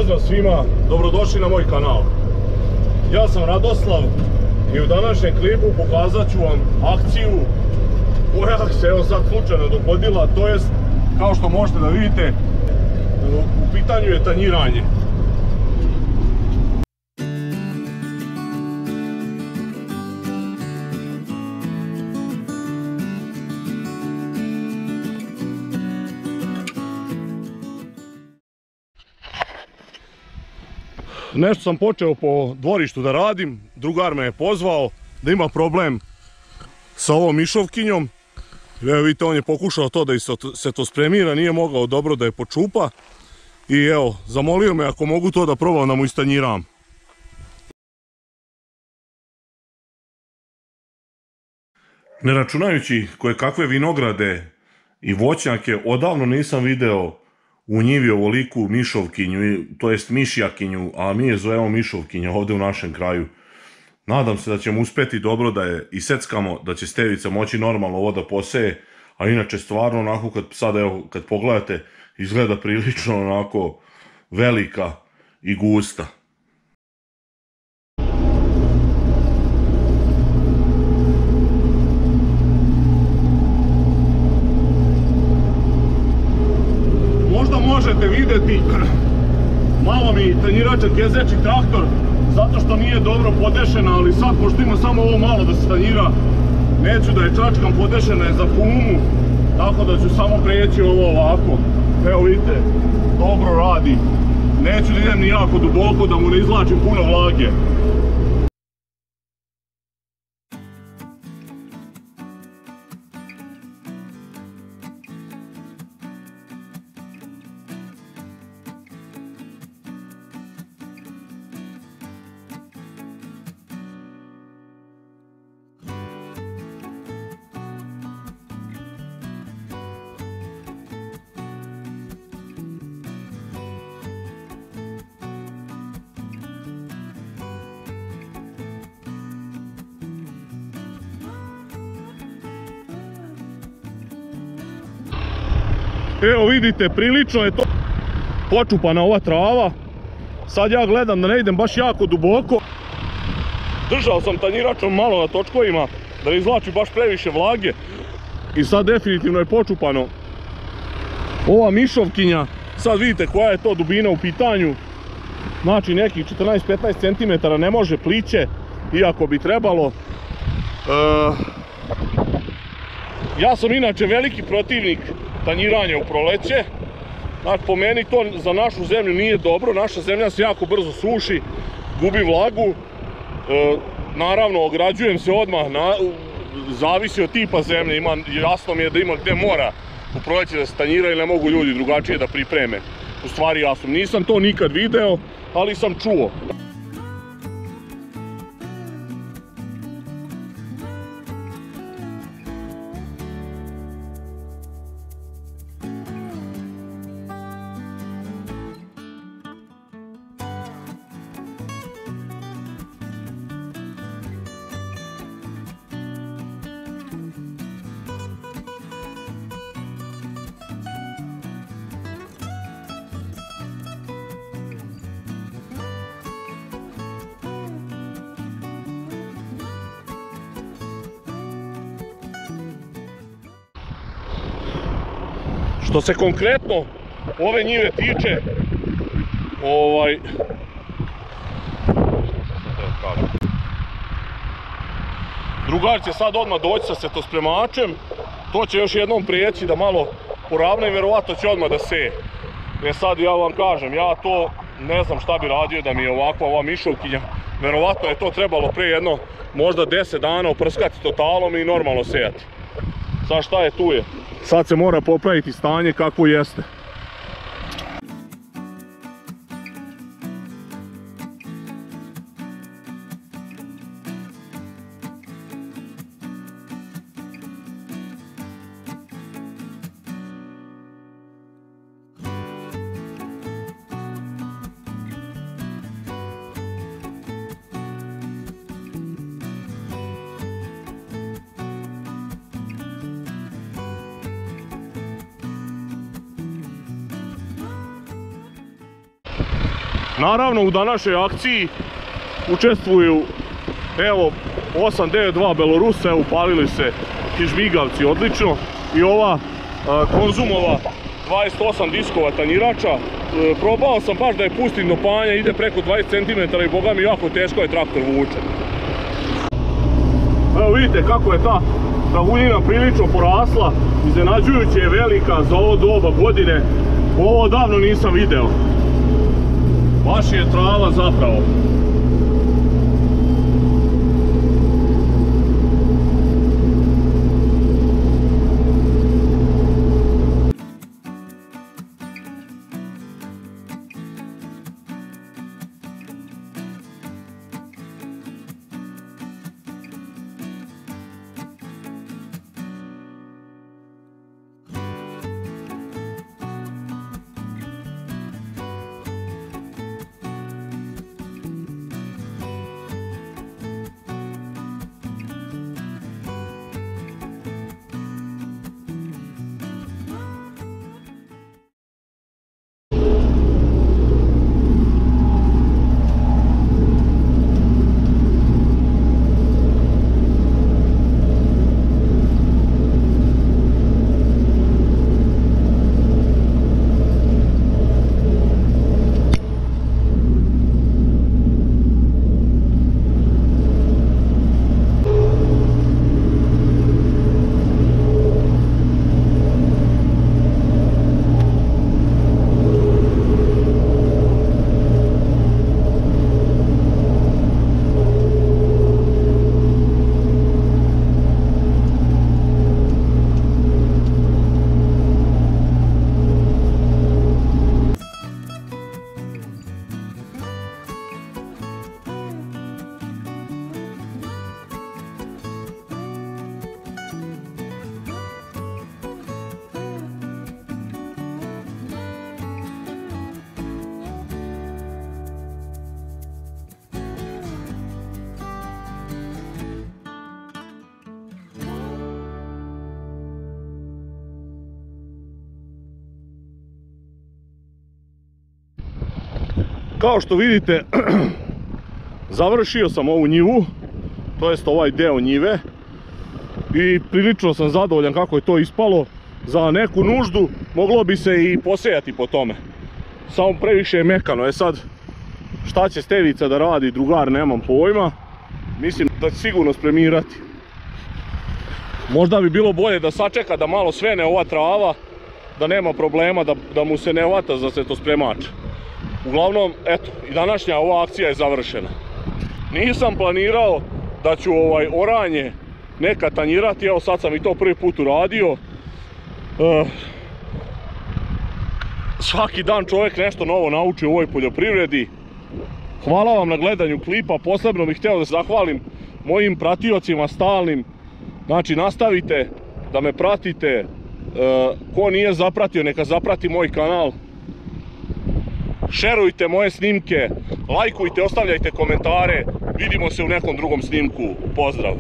pozdrav svima, dobrodošli na moj kanal. Ja sam Radoslav i u današnjem klipu pokazat ću vam akciju koja se evo sad slučajno dogodila, to jest kao što možete da vidite u pitanju je tanjiranje. Nešto sam počeo po dvorištu da radim, drugar me je pozvao da ima problem sa ovom mišovkinjom. Evo vidite, on je pokušao to da se to spremira, nije mogao dobro da je počupa. I evo, zamolio me ako mogu to da probam da mu istanjiram. Ne računajući koje kakve vinograde i voćnjake, odavno nisam video u njivi ovoliku mišovkinju, to jest mišjakinju, a mi je zovemo mišovkinja ovdje u našem kraju. Nadam se da ćemo uspjeti dobro da je iseckamo, da će stevica moći normalno ovo da poseje, a inače stvarno onako kad pogledate izgleda prilično onako velika i gusta. Možete vidjeti, malo mi tanjirača kezeči traktor zato što nije dobro podešena, ali sad pošto ima samo ovo malo da se tanjira, neću da je čačkam, podešena je za pumu, tako da ću samo preći ovo ovako. Evo vidite, dobro radi, neću da idem ni jako duboko da mu ne izvlačim puno vlage. Evo vidite, prilično je to počupana ova trava. Sad ja gledam da ne idem baš jako duboko. Držao sam tanjiračom malo na točkovima da ne izvlači baš previše vlage. I sad definitivno je počupano. Ova mišovkinja, sad vidite koja je to dubina u pitanju. Znači nekih 14-15 cm ne može pliće, iako bi trebalo. Ja sam inače veliki protivnik tanjiranja u proleće. Znači po meni to za našu zemlju nije dobro, naša zemlja se jako brzo suši, gubi vlagu. Naravno ograđujem se odmah, zavisi od tipa zemlje, jasno mi je da ima gdje mora u proleće da se tanjira i ne mogu ljudi drugačije da pripreme. U stvari jasno, nisam to nikad video, ali sam čuo. Što se konkretno ove njive tiče, drugar će sad odmah doći sa setospremačem, to će još jednom prijeći da malo poravna i vjerovatno će odmah da seje. Sad ja vam kažem, ja to ne znam šta bi radio da mi je ovakva ova mišovkinja, vjerovatno je to trebalo pre jedno možda 10 dana oprskati totalom i normalno sejati. Sad šta je tu je? Sad se mora popraviti stanje kakvo jeste. Naravno u današnjoj akciji učestvuju evo 892 Belorusa, evo upalili se ti žmigavci odlično i ova Konzumova 28 diskova tanjirača. Probao sam baš da je pustim do panja, ide preko 20 cm i boga mi jako teško je traktor vuče. Evo vidite kako je ta travuljina prilično porasla, iznenađujuće je velika za ovo doba godine, ovo davno nisam video. Baš je trava zapravo. Kao što vidite, završio sam ovu njivu, to jest ovaj deo njive, i prilično sam zadovoljan kako je to ispalo. Za neku nuždu moglo bi se i posejati po tome, samo previše je mekano. Sad, šta će Stevica da radi, drugar, nemam pojma. Mislim da će sigurno spremirati. Možda bi bilo bolje da sačeka da malo svene ova trava, da nema problema, da mu se ne hvata za svetospremač. Uglavnom, eto, i današnja ova akcija je završena. Nisam planirao da ću oranje nekad tanjirati, evo sad sam i to prvi put uradio. Svaki dan čovjek nešto novo nauči u ovoj poljoprivredi. Hvala vam na gledanju klipa, posebno bih htio da se zahvalim mojim pratiocima stalnim. Znači, nastavite da me pratite, ko nije zapratio neka zaprati moj kanal. Šerujte moje snimke, lajkujte, ostavljajte komentare, vidimo se u nekom drugom snimku, pozdrav!